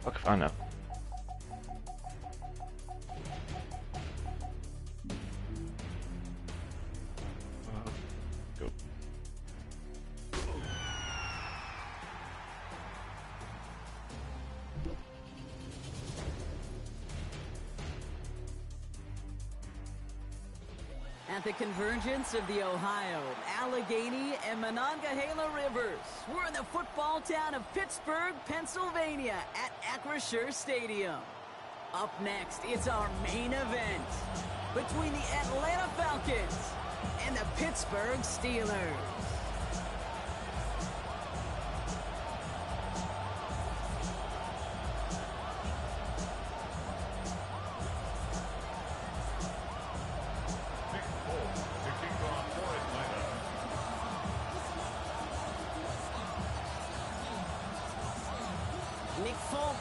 Fuck if I know. Go. At the convergence of the Ohio, Allegheny, and Monongahela rivers, we're in the football town of Pittsburgh, Pennsylvania at Acrisure Stadium. Up next, it's our main event between the Atlanta Falcons and the Pittsburgh Steelers.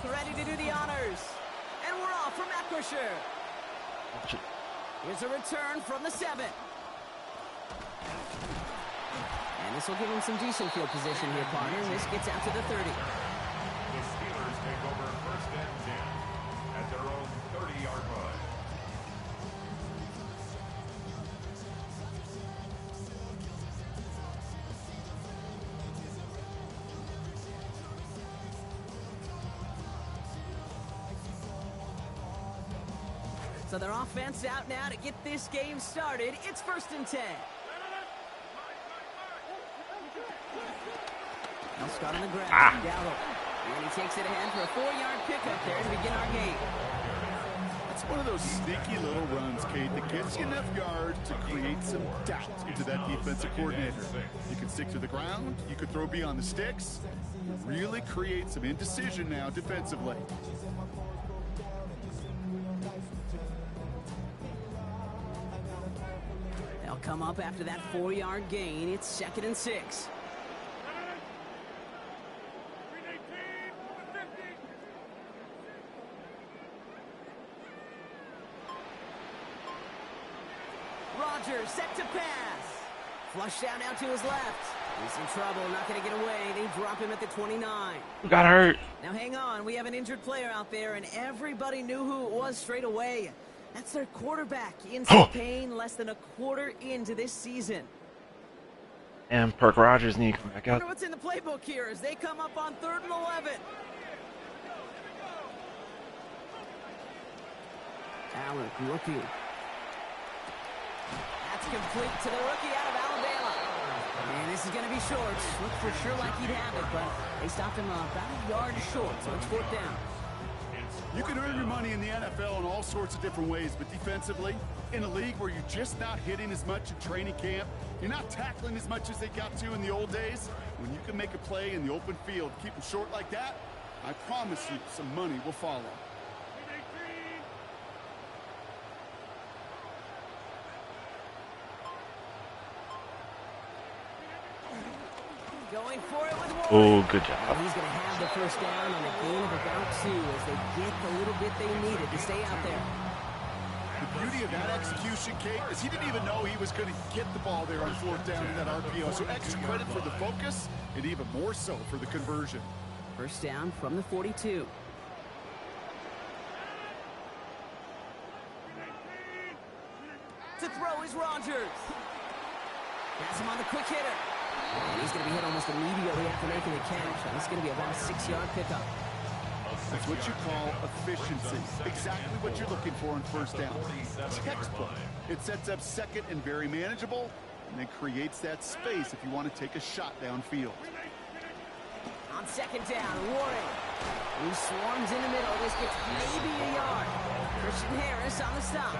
Ready to do the honors. And we're off from Acrisure. Here's a return from the 7. And this will give him some decent field position here, partner. This gets out to the 30. The Steelers take over first and 10 at their own 30-yard line. So their offense out now to get this game started. It's first and 10. They'll start on the ground. Gallup. And he takes it ahead for a 4-yard pickup there to begin our game. It's one of those sneaky little runs, Kate, that gets you enough yards to create some doubt into that defensive coordinator. You can stick to the ground. You could throw beyond the sticks. Really create some indecision now defensively. They'll come up after that 4-yard gain. It's second and 6. Rodgers set to pass. Flush down out to his left. He's in trouble, not going to get away. They drop him at the 29. Who got hurt? Now hang on, we have an injured player out there, and everybody knew who it was straight away. That's their quarterback in some pain, less than a quarter into this season. And Perk Rogers need to come back I out. wonder what's in the playbook here as they come up on 3rd and 11. Allen looking. That's complete to the rookie out of Alabama. And this is going to be short. Looked for sure like he'd have it, but they stopped him about a yard short, so it's 4th down. You can earn your money in the NFL in all sorts of different ways, but defensively, in a league where you're just not hitting as much in training camp, you're not tackling as much as they got to in the old days, when you can make a play in the open field, keep them short like that, I promise you some money will follow. Going for it with Warren. Oh, good job. And he's going to have the first down on a gain of about 2 as they get the little bit they needed to stay out there. The beauty of that execution, Kate, is he didn't even know he was going to get the ball there on 4th down in that RPO. So extra credit for the focus and even more so for the conversion. First down from the 42. To throw is Rodgers. Has him on the quick hitter. And he's going to be hit almost immediately after making the catch. And it's going to be about a 6-yard pickup. That's what you call efficiency. Exactly what you're looking for on first down. Textbook. It sets up second and very manageable, and then creates that space if you want to take a shot downfield. On 2nd down, Warren. He swarms in the middle. This gets maybe a yard. Christian Harris on the stop.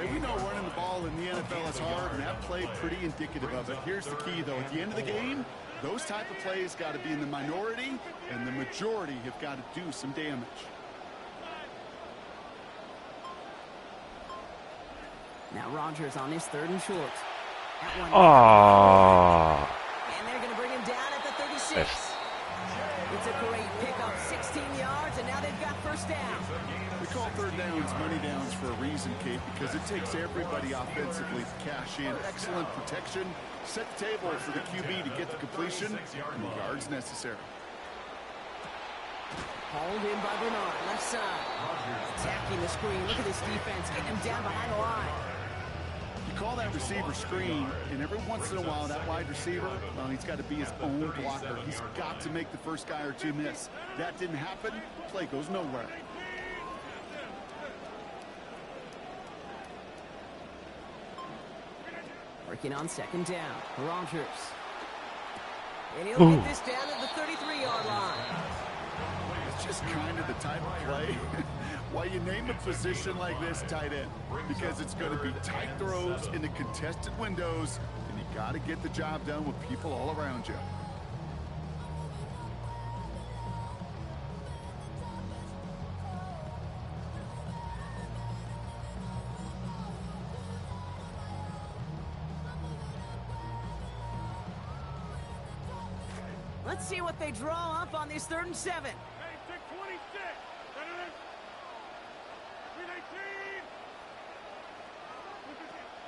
We know running the ball in the NFL is hard, and that play pretty indicative of it. Here's the key, though. At the end of the game, those type of plays got to be in the minority, and the majority have got to do some damage. Now Rodgers on his 3rd and short. Oh. And they're going to bring him down at the 36. It's a great pickup, 16 yards, and now they've got first down. We call 3rd downs money downs for a reason, Kate, because it takes everybody offensively to cash in. Excellent protection. Set the table for the QB to get the completion and the yards necessary. Hauled in by Bernard, left side. Attacking the screen. Look at this defense, getting him down behind the line. You call that receiver screen, and every once in a while, that wide receiver, well, he's got to be his own blocker. He's got to make the first guy or two miss. That didn't happen, play goes nowhere. Working on second down. Rogers. And he'll get this down at the 33-yard line. It's just kind of the type of play why you name a position like this tight end, because it's going to be tight throws into contested windows, and you got to get the job done with people all around you. Let's see what they draw up on this 3rd and 7.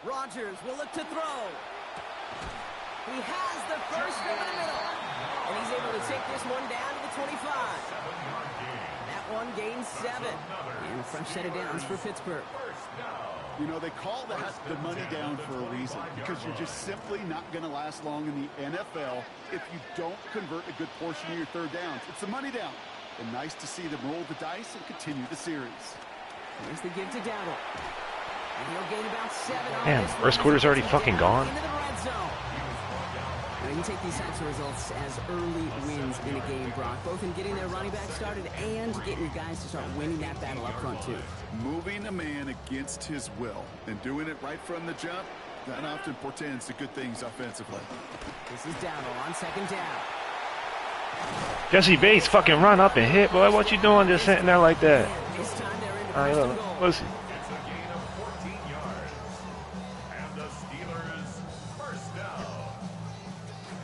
Rogers will look to throw. He has the first over the middle. And he's able to take this one down to the 25. That one gains 7. And a fresh set of downs for Pittsburgh. You know, they call that the money down for a reason, because you're just simply not going to last long in the NFL if you don't convert a good portion of your 3rd downs. It's the money down. And nice to see them roll the dice and continue the series. Here's the give to Dowdle. And he'll gain about 7 on Damn, this one. first quarter's already fucking gone. Into the red zone. Now, you can take these types of results as early wins in a game, Brock, both in getting their running back started and getting your guys to start winning that battle up front, too. Moving a man against his will and doing it right from the jump, that often portends to good things offensively. This is Dowdle on second down. Jesse Bates fucking run up and hit, boy. What you doing just sitting there like that? And this time they're into I first don't and know. goal. Pussy. It's a gain of 14 yards. And the Steelers first down.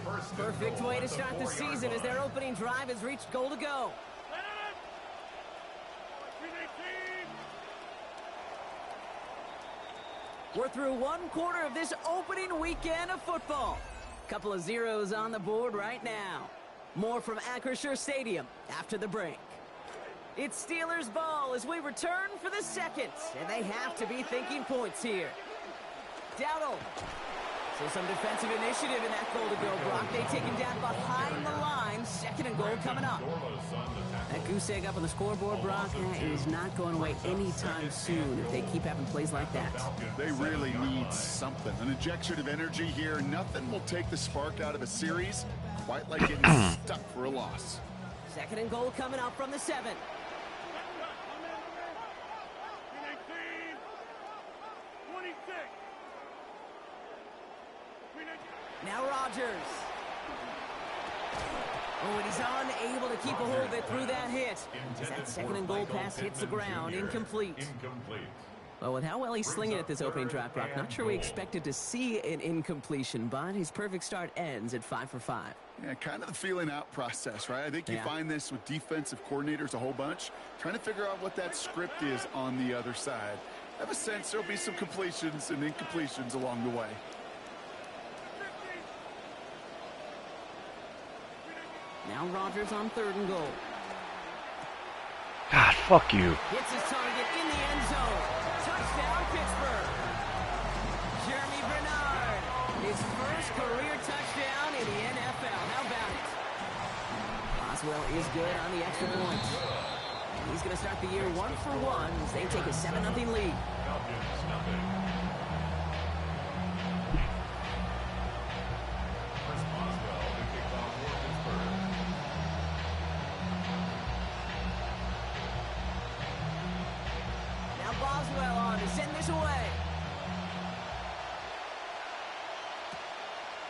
First and Perfect goal way at to start the 4-yard season as line. their opening drive has reached goal to go. We're through 1 quarter of this opening weekend of football. Couple of zeros on the board right now. More from Acrisure Stadium after the break. It's Steelers ball as we return for the second, and they have to be thinking points here. Dowdle. So some defensive initiative in that goal to go, Brock. They take him down behind the line. 2nd and goal coming up. That goose egg up on the scoreboard, Brock, is not going away anytime soon if they keep having plays like that. They really need something. An injection of energy here. Nothing will take the spark out of a series quite like getting stuck for a loss. 2nd and goal coming up from the 7. Now Rogers. Oh, and he's unable to keep a hold of it through that hit. As that 2nd and goal pass hits the ground, incomplete. Well, with how well he's slinging at this opening drive, Brock, not sure we expected to see an incompletion, but his perfect start ends at 5 for 5. Yeah, kind of the feeling out process, right? I think you find this with defensive coordinators a whole bunch, trying to figure out what that script is on the other side. I have a sense there'll be some completions and incompletions along the way. Now Rogers on 3rd and goal. God, fuck you. Hits his target in the end zone. Touchdown, Pittsburgh. Jeremy Bernard, his first career touchdown in the NFL. How about it? Boswell is good on the extra point. He's going to start the year 1 for 1 as they take a 7-0 lead. Boswell on to send this away.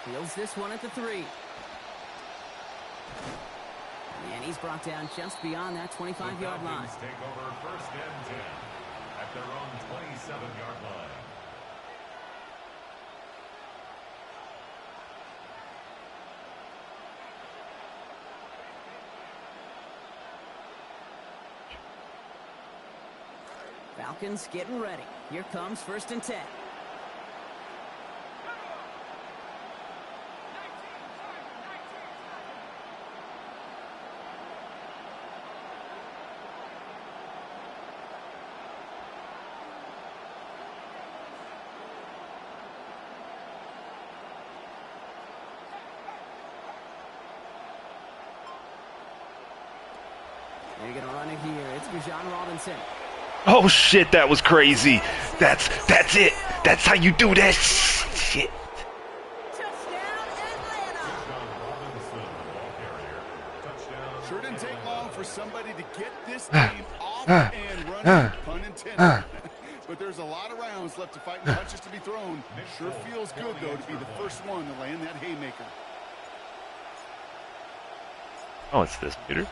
Fields this one at the 3. And he's brought down just beyond that 25-yard line. Take over 1st and 10 at their own 27-yard line. Falcons getting ready. Here comes 1st and 10. They're going to run it here. It's Bijan Robinson. Oh shit, that was crazy. That's it. That's how you do that shit. Touchdown, Atlanta. Sure didn't take long for somebody to get this team off and running, pun intended. But there's a lot of rounds left to fight and punches to be thrown. Sure feels good, though, to be the first one to land that haymaker. Oh, it's this Peter.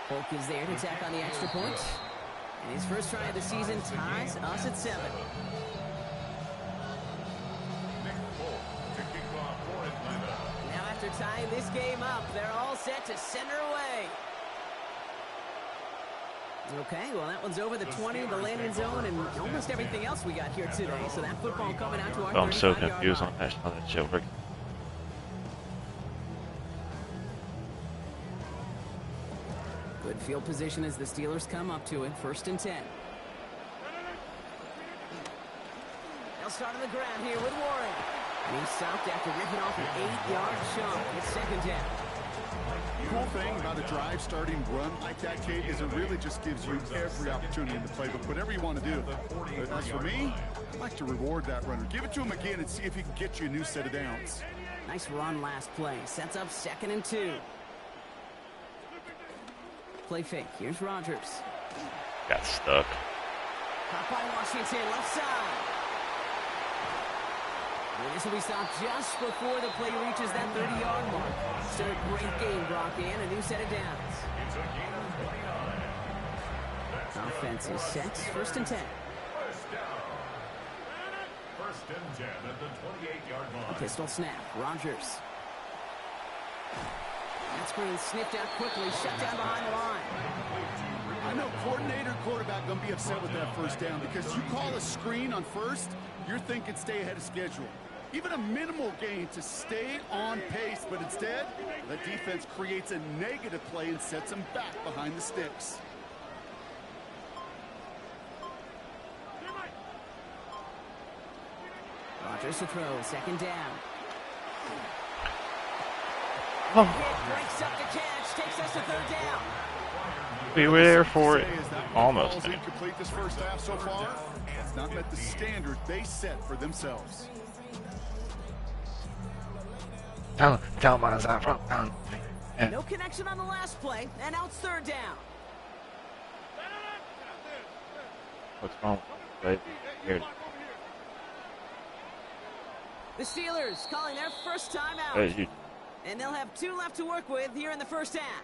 Polk is there to tack on the extra point. And his first try of the season ties us at 7. Now after tying this game up, they're all set to center away. Okay, well that one's over the 20, the landing zone, and almost everything else we got here today. So that football coming out to our 35-yard line. I'm so confused on that shit working. Good field position as the Steelers come up to it. 1st and 10. They'll start on the ground here with Warren. And he's stopped after ripping off an 8-yard chunk. It's 2nd down. The cool thing about a drive starting run like that, Kate, is it really just gives you every opportunity in the playbook, whatever you want to do. But as for me, I like to reward that runner. Give it to him again and see if he can get you a new set of downs. Nice run last play. Sets up 2nd and 2. Play fake. Here's Rodgers. Got stuck. Caught by Washington, left side. And this will be stopped just before the play reaches that 30-yard mark. Still a great game, Brock, and a new set of downs. Offense is set. 1st and 10. First and 10 at the 28-yard line. Pistol snap. Rodgers. That screen sniffed out quickly, shut down behind the line. I know coordinator and quarterback going to be upset with that 1st down because you call a screen on 1st, you're thinking stay ahead of schedule. Even a minimal gain to stay on pace, but instead, the defense creates a negative play and sets them back behind the sticks. Rodgers to throw, 2nd down. Oh. Breaks up the catch, takes us to 3rd down. We were there for it. Almost. Incomplete this 1st half so far. It's not met the standard they set for themselves. Tell my side from down. No connection on the last play, and now it's 3rd down. What's wrong? Right here. The Steelers calling their first time out. And they'll have 2 left to work with here in the 1st half.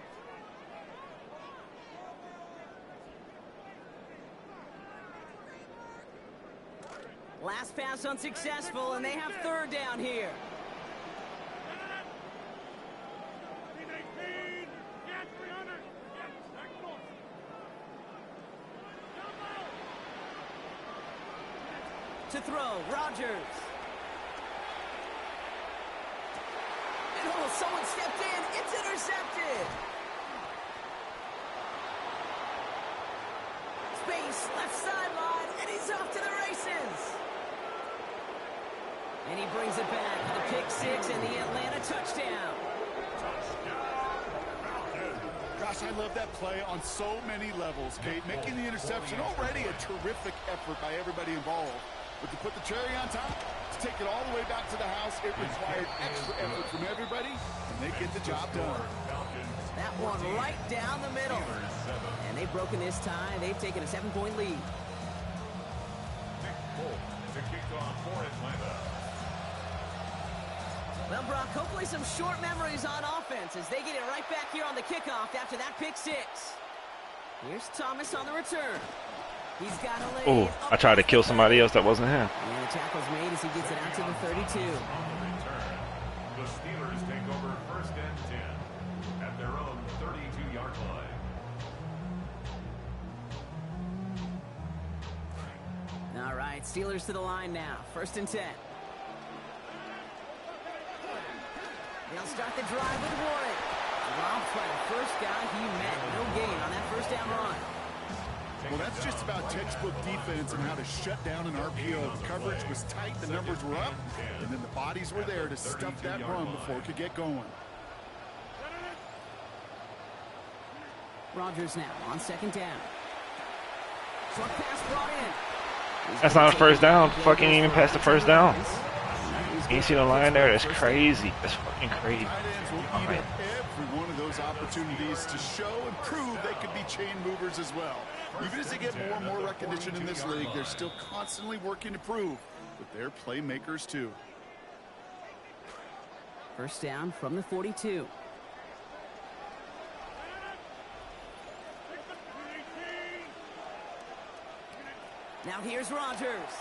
Last pass unsuccessful, and they have 3rd down here. To throw, Rodgers. And oh, someone stepped in. It's intercepted. Space, left sideline, and he's off to the races. And he brings it back for the pick 6 and the Atlanta touchdown. Gosh, I love that play on so many levels, Kate. Making the interception, already a terrific effort by everybody involved. But to put the cherry on top, to take it all the way back to the house, it required extra effort from everybody, and they get the job done. That one right down the middle. And they've broken this tie. They've taken a 7-point lead. To kick off for Atlanta. Well, Brock, hopefully some short memories on offense as they get it right back here on the kickoff after that pick 6. Here's Thomas on the return. He's got a lead. Oh, I tried to kill somebody else that wasn't him. And the tackle's made as he gets it out to the 32. On the return, the Steelers take over 1st and 10 at their own 32-yard line. All right, Steelers to the line now. 1st and 10. They'll start the drive with Warren. Dropped by the first guy he met. No gain on that 1st down run. Well, that's just about textbook defense and how to shut down an RPO. The coverage was tight, the numbers were up, and then the bodies were there to stuff that run before it could get going. Rodgers now on second down. Short pass brought in. That's not a first down. Fucking even past the first down. You see the line there? That's crazy. That's fucking crazy. Tight ends will eat up every one of those opportunities to show and prove they could be chain movers as well. Even as they get more and more recognition in this league, they're still constantly working to prove that they're playmakers too. First down from the 42. Now here's Rodgers.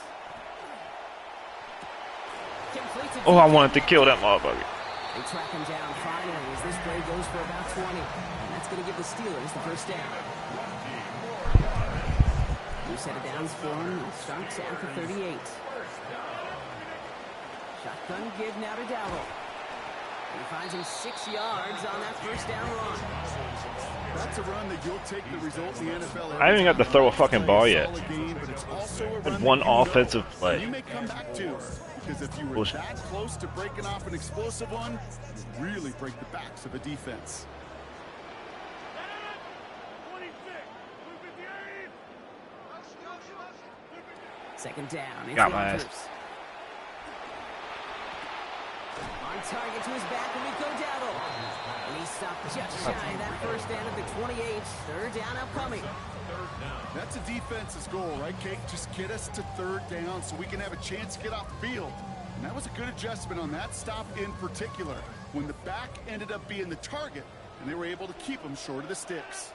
Oh, I wanted to kill that motherfucker. They track him down finally as this play goes for about 20. And that's going to give the Steelers the first down. New set of downs for him. He starts at the 38. Shotgun give now to Dowell. He finds him 6 yards on that first down run. That's a run that you'll take the result in the NFL. I haven't got to throw a fucking ball yet. Had one offensive play. You may come back to, because if you were that close to breaking off an explosive one, you really break the backs of a defense. Second down. Got my ass. On target to his back, Rico Dowdle. And he stopped just shy of that first down at the 28. Third down upcoming. That's a defense's goal, right, Kate? Just get us to third down so we can have a chance to get off the field. And that was a good adjustment on that stop in particular, when the back ended up being the target, and they were able to keep him short of the sticks.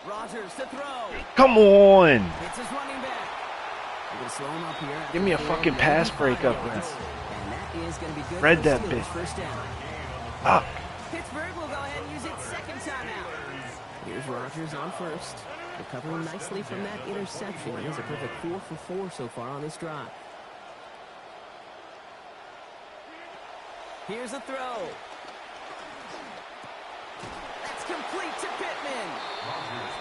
Rodgers to throw. Come on. It's his running back. We're going to slow him up here. Give me a fucking pass break up there. And that is going to be good. Read for the that Steelers' bitch. First down. Fuck. Pittsburgh will go ahead and use its second timeout. Here's Rodgers on first. Recovering nicely from that interception. He has a perfect 4 for 4 so far on this drive. Here's a throw. That's complete to Pittman.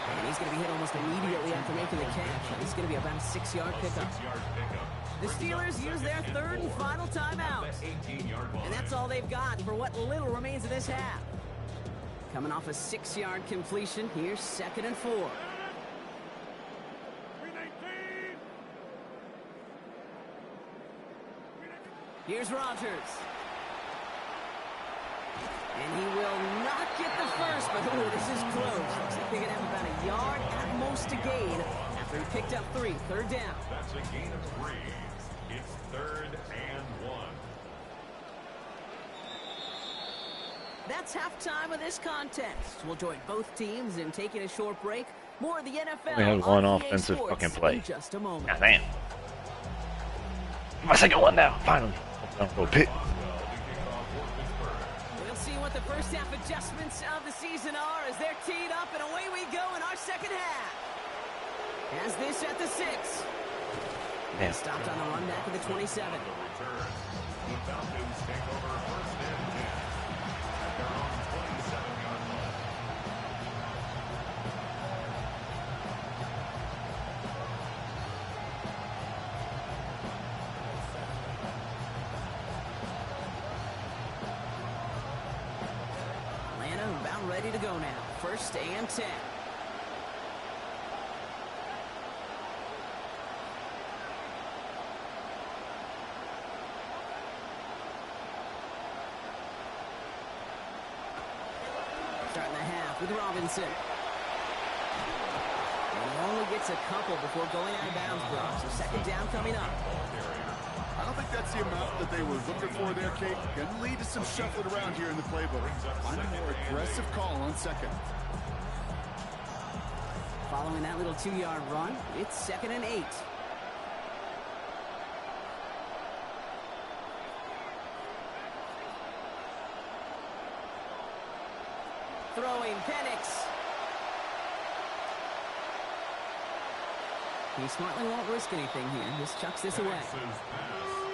And he's going to be hit almost immediately after making the catch. And it's going to be about a 6-yard pickup. The Steelers use their third and final timeout. And that's all they've got for what little remains of this half. Coming off a 6-yard completion, here's 2nd and 4. Here's Rodgers. And he will not get the first, but oh, this is close. Looks like they're going to have about a yard at most to gain after he picked up 3. Third down. That's a gain of 3. It's 3rd and 1. That's halftime of this contest. We'll join both teams in taking a short break. More of the NFL. We have one on EA offensive Sports fucking play. in just a moment. God damn. My second one now, finally. Go pick. We'll see what the first half adjustments of the season are as they're teed up, and away we go in our second half. As this at the 6. Damn. Stopped on the run back of the 27. The Falcons take over 1st and 10 at their own 27-yard line. Atlanta about ready to go now. 1st and 10. Starting the half with Robinson. And he only gets a couple before going out of bounds, Brock. So 2nd down coming up. I don't think that's the amount that they were looking for there, Kate. Going to lead to some shuffling around here in the playbook. Find a more aggressive call on 2nd. Following that little 2-yard run, it's 2nd and 8. Throwing Penix. He smartly won't risk anything here. Just chucks this away.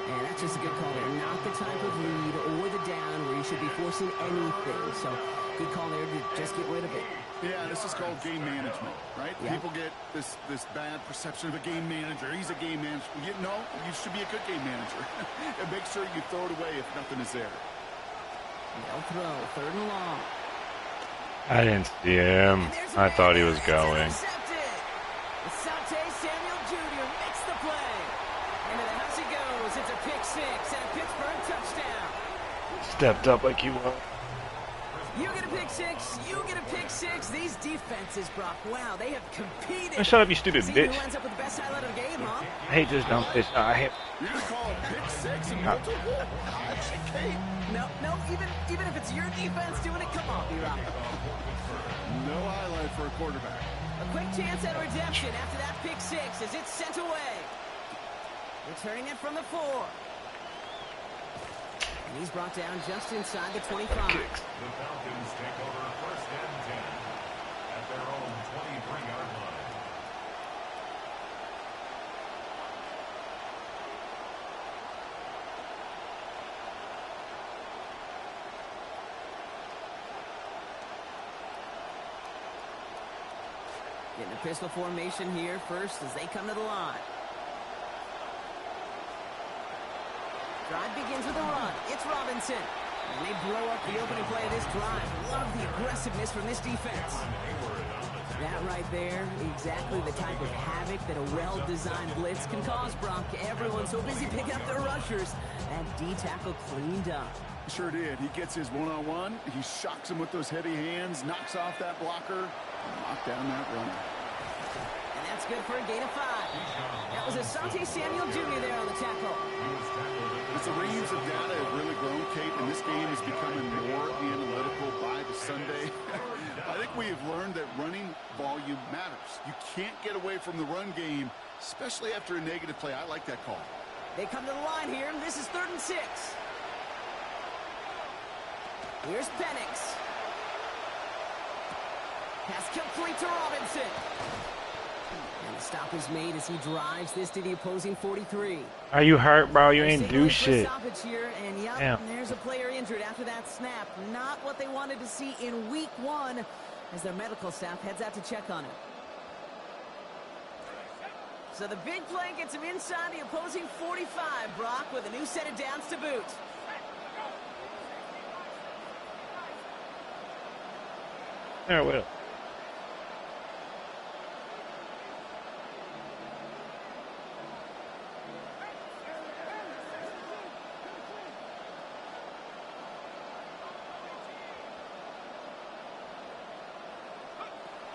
And that's just a good call there. Not the type of lead or the down where you should be forcing anything. So good call there to just get rid of it. Yeah, and this is called game management, right? Yeah. People get this bad perception of a game manager. He's a game manager. You should be a good game manager. And make sure you throw it away if nothing is there. They'll throw, 3rd and long. I didn't see him. I thought he was going. Asante Samuel Jr. makes the play. Into the house he goes. It's a pick 6 and a Pittsburgh touchdown. Stepped up like you will. You get a pick 6. You get a pick 6. These defenses, Brock, wow, they have competed. Shut up, you stupid See bitch. who ends up with the best highlight of the game, huh? I hate this dumb bitch. I hate. You're going to call it pick 6 and multiple? No, even if it's your defense doing it, come on, B-Rock. No highlight for a quarterback. A quick chance at redemption after that pick 6 as it's sent away. Returning it from the 4. And he's brought down just inside the 25. The Falcons take over 1st and 10 at their own 23-yard line. Getting a pistol formation here first as they come to the line. Drive begins with a run. It's Robinson. And they blow up the opening play of this drive. Love the aggressiveness from this defense. That right there, exactly the type of havoc that a well-designed blitz can cause, Brock. Everyone's so busy picking up their rushers. That D-tackle cleaned up. Sure did. He gets his one-on-one. He shocks him with those heavy hands, knocks off that blocker, and knocked down that runner. And that's good for a gain of 5. That was Asante Samuel Jr. there on the tackle. As the reins of data have really grown, Kate, and this game is becoming more analytical by the Sunday, I think we have learned that running volume matters. You can't get away from the run game, especially after a negative play. I like that call. They come to the line here. This is 3rd and 6. Here's Penix. Pass complete to Robinson. And the stop is made as he drives this to the opposing 43. Are you hurt, bro? You ain't do shit. Here, and there's a player injured after that snap. Not what they wanted to see in week 1 as their medical staff heads out to check on him. So the big play gets him inside the opposing 45, Brock, with a new set of downs to boot. There, Will.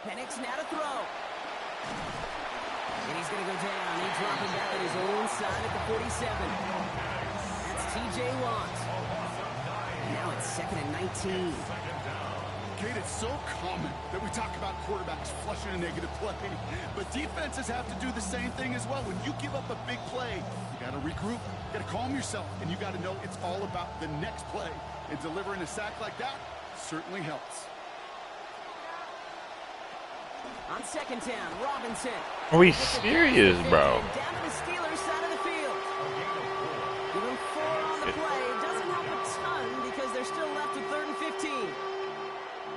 Penix now to throw. And he's going to go down. He dropped him back at his own side at the 47. That's T.J. Watt. Now it's 2nd and 19. Kate, it's so common that we talk about quarterbacks flushing a negative play, but defenses have to do the same thing as well. When you give up a big play, you got to regroup, you got to calm yourself, and you got to know it's all about the next play. And delivering a sack like that certainly helps. On 2nd down, Robinson. Are we serious, bro? Down to the Steelers' side of the field. Give him 4 on the play. Doesn't help a ton because they're still left with 3rd and 15.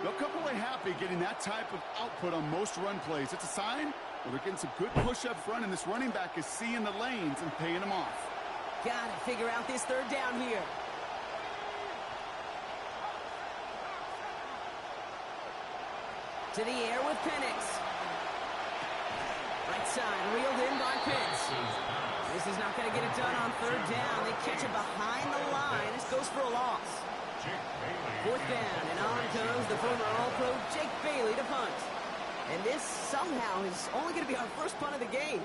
They'll come away happy getting that type of output on most run plays. It's a sign well, they're getting some good push up front, and this running back is seeing the lanes and paying them off. Got to figure out this 3rd down here. To the air with Penix. Right side, reeled in by Pitts. This is not going to get it done on 3rd down. They catch it behind the line. This goes for a loss. 4th down, and on comes the former All-Pro Jake Bailey to punt. And this somehow is only going to be our first punt of the game.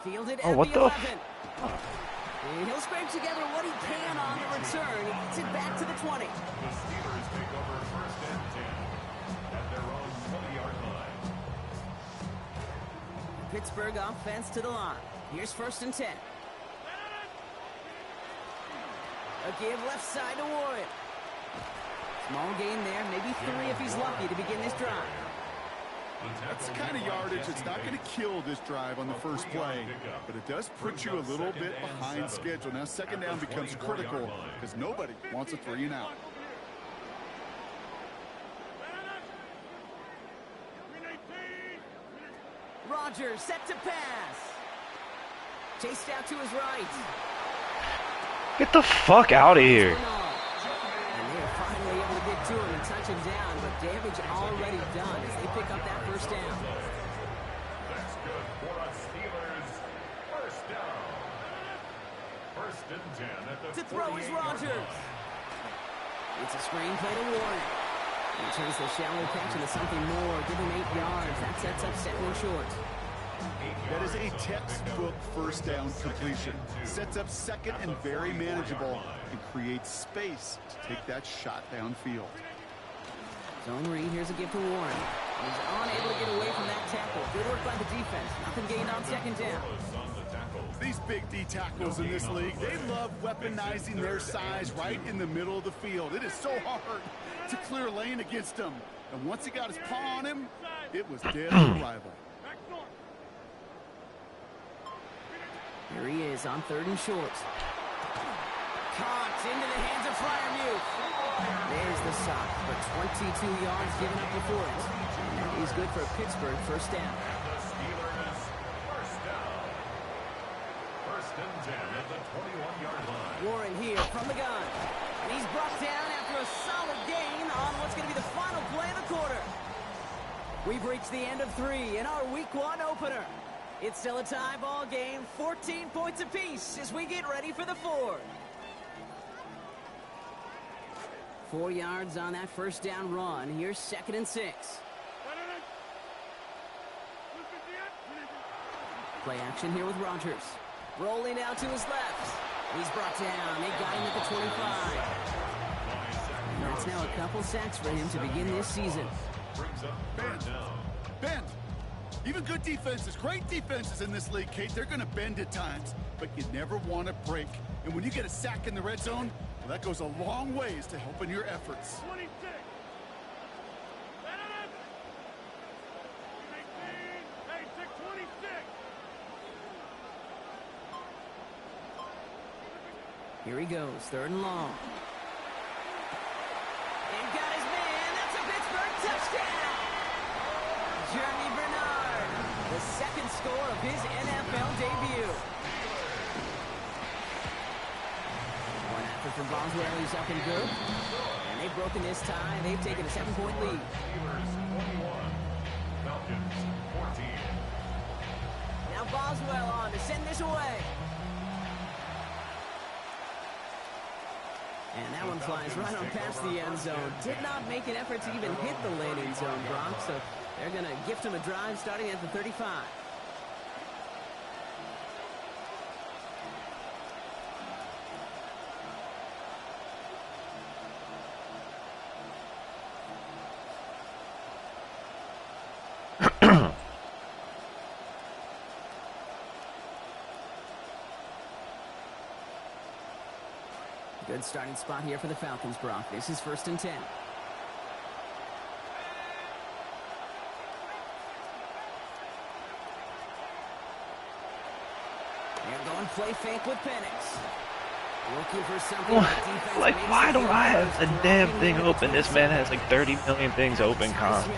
Fielded at what the the 11. And he'll scrape together what he can on the return. He gets it back to the 20. The Steelers take over 1st and 10 at their own 20-yard line. Pittsburgh offense to the line. Here's 1st and 10. A give left side to Warren. Small gain there, maybe 3 if he's lucky to begin this drive. That's the kind of yardage that's not going to kill this drive on the first play, but it does put you a little bit behind schedule. Now second down becomes critical because nobody wants a 3 and out. Rodgers set to pass. Chased out to his right. Get the fuck out of here. And they are finally able to get to him and touch him down, but damage already done as they pick up that first down. That's good for us Steelers. First down. First and 10 at the To throw is 48-yard Rodgers. line. It's a screen play to Warren. He turns the shallow catch into something more. Give him 8 yards. That sets up second and short. That is a textbook first down completion. Sets up second and very manageable and creates space to take that shot downfield. Zone read. Here's a give to Warren. He's unable to get away from that tackle. Good work by the defense. Nothing gained on second down. These big D tackles in this league, they love weaponizing their size right in the middle of the field. It is so hard to clear lane against him. And once he got his paw on him, it was dead on arrival. Here he is on third and short. Caught into the hands of Freiermuth. There's the stop for 22 yards given up before it. And that is good for Pittsburgh first down. And the Steelers first down. First and 10 at the 21-yard line. Warren here from the gun. And he's brought down after a solid gain on what's going to be the final play of the quarter. We've reached the end of 3 in our Week 1 opener. It's still a tie ball game, 14 points apiece as we get ready for the 4th. 4 yards on that first down run. Here's second and 6. Play action here with Rodgers. Rolling out to his left. He's brought down. They got him at the 25. And that's now a couple sacks for him to begin this season. Bend. Even good defenses, great defenses in this league, Kate, they're going to bend at times, but you never want to break. And when you get a sack in the red zone, well, that goes a long ways to helping your efforts. 26. Hey, 626. Here he goes, third and long. And got his man. That's a Pittsburgh touchdown. Jeremy Bernard, the second score of his NFL debut. One after from Boswell, he's up and good. And they've broken this tie. They've taken a 7-point lead. Steelers 21. Falcons 14. Now Boswell on to send this away. And that one flies right on past the end zone. Did not make an effort to even hit the landing zone, Brock. So they're going to gift him a drive starting at the 35. Good starting spot here for the Falcons, Brock. This is first and 10. They're going play fake with Penix. Looking for something. Like, why don't I have the damn thing open? This man has like 30 million things open, Con.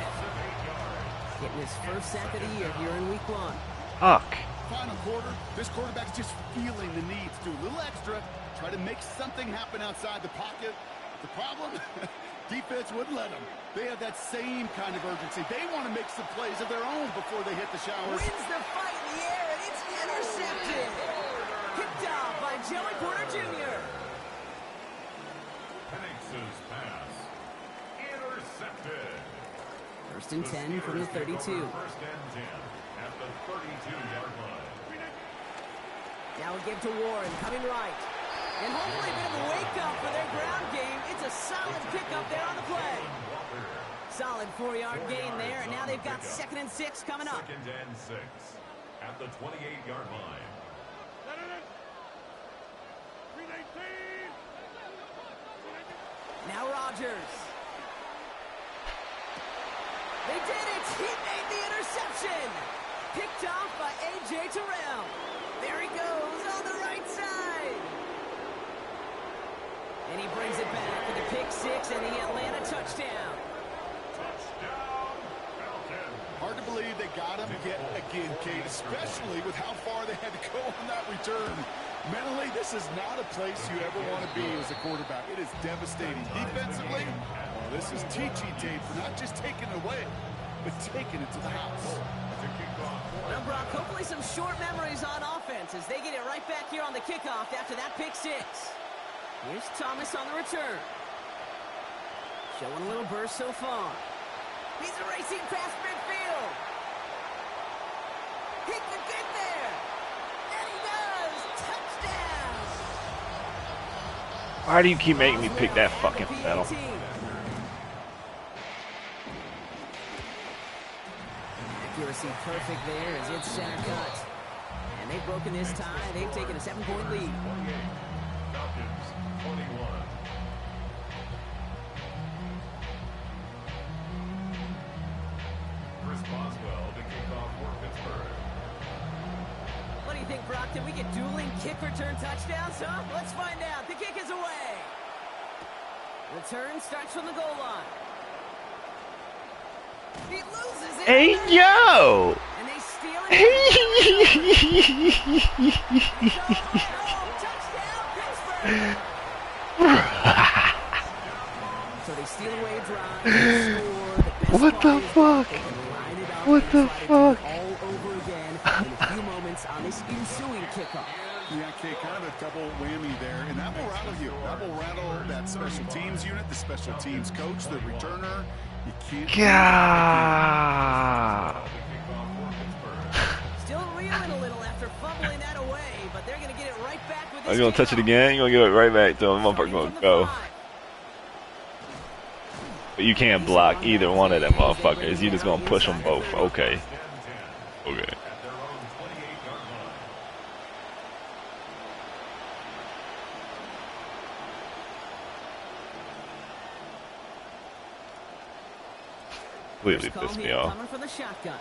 Getting his first sack of the year here in week 1. Fuck. Final quarter, this quarterback's just feeling the need to do a little extra, try to make something happen outside the pocket. The problem? Defense wouldn't let them. They have that same kind of urgency. They want to make some plays of their own before they hit the showers. Wins the fight in the air, and it's intercepted. Picked off by Joey Porter Jr. Penix's pass intercepted. First and 10 from the 32. First and 10 at the 32-yard line. Now a give to Warren, coming right. And hopefully a bit of a wake-up for their ground game. It's a solid pickup there on the play. Solid 4-yard gain there, and now they've got second and 6 coming up. Second and 6 at the 28-yard line. 319. Now Rodgers. They did it! He made the interception! Picked off by A.J. Terrell. There he goes on the right side. And he brings it back with a pick six and the Atlanta touchdown. Touchdown, Falcons. Hard to believe they got him yet again, Kate, especially with how far they had to go on that return. Mentally, this is not a place you ever want to be as a quarterback. It is devastating. Defensively, well, this is teaching tape for not just taking it away, but taking it to the house. Well, Brock, hopefully some short memories on offense as they get it right back here on the kickoff after that pick six. Here's Thomas on the return. Showing a little burst so far. He's racing past midfield. He could get there. And he does. Touchdown. Why do you keep making me pick that fucking pedal? Accuracy perfect there as it's center cut. And they've broken this tie. They've taken a 7-point lead. 28, Falcons 21. Chris Boswell to kick off for Pittsburgh. What do you think, Brock? Did we get dueling kick return touchdowns, huh? Let's find out. The kick is away. Return starts from the goal line. He loses it. Hey, yo! And they steal it. Touchdown, Pittsburgh. So they steal away a drive. They score. What the fuck? What the fuck? All over again in a few moments on this ensuing kickoff. Yeah, Kate, kind of a double whammy there, and that will rattle you. That will rattle that special teams unit, the special teams coach, the returner. You can't. God. Still reeling a little after fumbling that away, but they're going to get it right back with this. Are you gonna touch it again? You're gonna give it right back to him. Motherfucker gonna go. But you can't block either one of them motherfuckers. You just gonna push them both. Okay. Okay. Completely pissed me off. Coming for the shotgun.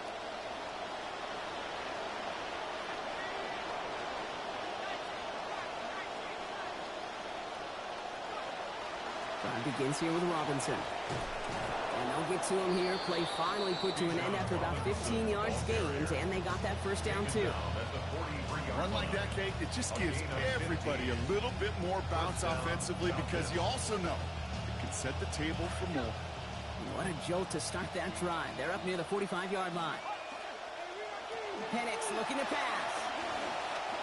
Drive begins here with Robinson. And they'll get to him here. Play finally put to an end after about 15 yards gained, and they got that first down too. A run like that, Kate, it just gives everybody a little bit more bounce offensively because you also know it can set the table for more. What a jolt to start that drive. They're up near the 45-yard line. Penix looking to pass.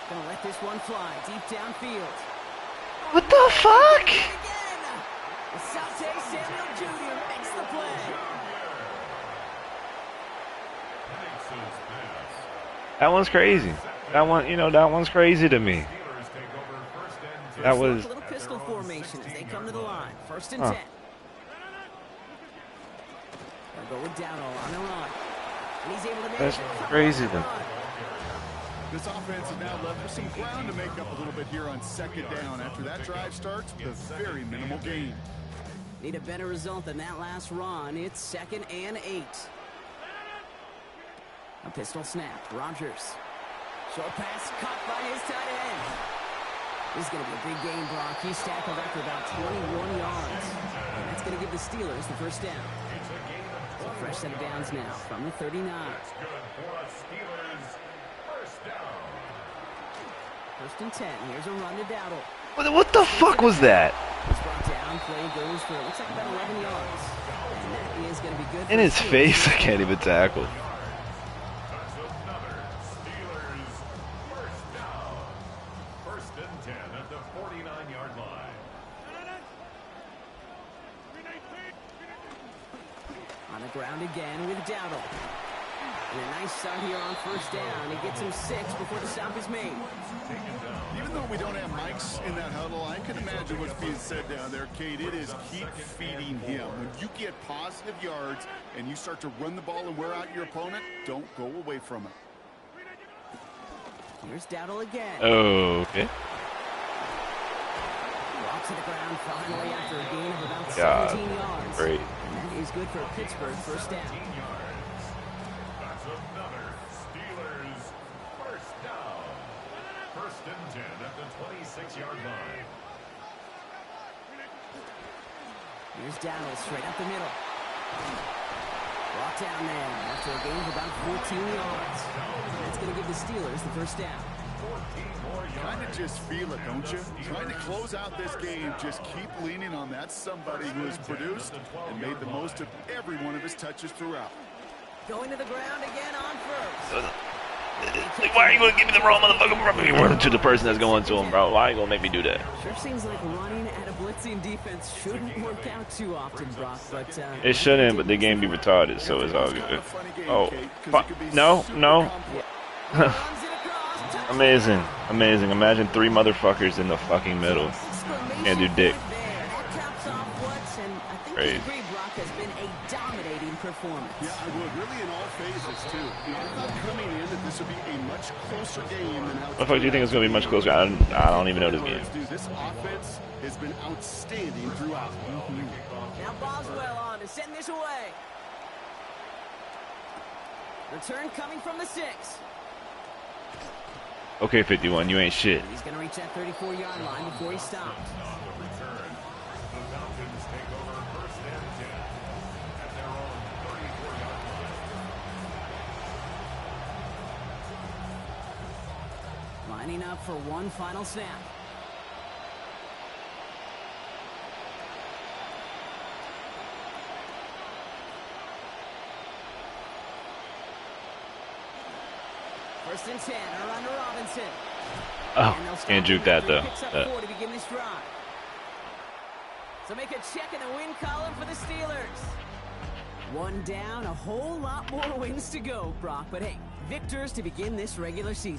Gonna let this one fly deep downfield. What the fuck? Again! Asante Samuel Jr. makes the play. That one's crazy. That one, you know, that one's crazy to me. That was. A little pistol formation as they come to the line. First and 10. They'll go with Dowdle on the run. And he's able to make That's it. crazy to me. This offense is now left with some ground to make up a little bit here on second down. After that drive starts, with a very minimal gain. Need a better result than that last run. It's 2nd and 8. A pistol snap. Rodgers. Short pass caught by his tight end. This is going to be a big game, Brock. He's tackled after about 21 yards. And that's going to give the Steelers the first down. So a fresh set of downs now from the 39. First and 10. Here's a run to Dowdle. What the fuck was that? He's brought down. Play goes for, it looks like about 11 yards. And that is going to be good. In his face, I can't even tackle. First and 10 at the 49-yard line. On the ground again with Dowdle. And a nice start here on first down. He gets him 6 before the stop is made. Even though we don't have mics in that huddle, I can imagine what's being said down there, Kate. It is keep feeding him. When you get positive yards and you start to run the ball and wear out your opponent, don't go away from it. Here's Dowdle again. Okay. Walks to the ground finally after a gain of about God, 17 yards. great. And that is good for Pittsburgh first down. That's another Steelers first down. First and 10 at the 26-yard line. Here's Dowdle straight up the middle. Brought down there after a gain of about 14 yards. That's going to give the Steelers the first down. 14 more yards. Kind of just feel it, don't you? Trying to close out this game, just keep leaning on that somebody who has produced and made the most of every one of his touches throughout. Going to the ground again on first. Like, why are you going to give me the wrong motherfucker? Run to the person that's going to him, bro. Why are you going to make me do that? Sure seems like running at a blitzing defense shouldn't work out too often, Brock, but... It shouldn't, but the game be retarded, so it's all good. Oh, no, no. Amazing, amazing. Imagine 3 motherfuckers in the fucking middle. Can't do dick. Crazy. Brock has been a dominating performance. Yeah, I would. Really in all phases, too. You know, I thought coming in that this would be a much closer game than how... What the fuck do you think it's going to be much closer? I don't even know this game. Dude, this offense has been outstanding throughout. Now Boswell on to send this away. Return coming from the 6. Okay, 51, you ain't shit. He's going to reach that 34-yard line before he stops. On the return, the Falcons take over first and 10 at their own 34-yard line. Lining up for one final snap. First and 10, around to Robinson. Oh, can't juke that though. To begin this drive. So make a check in the win column for the Steelers. One down, a whole lot more wins to go, Brock. But hey, victors to begin this regular season.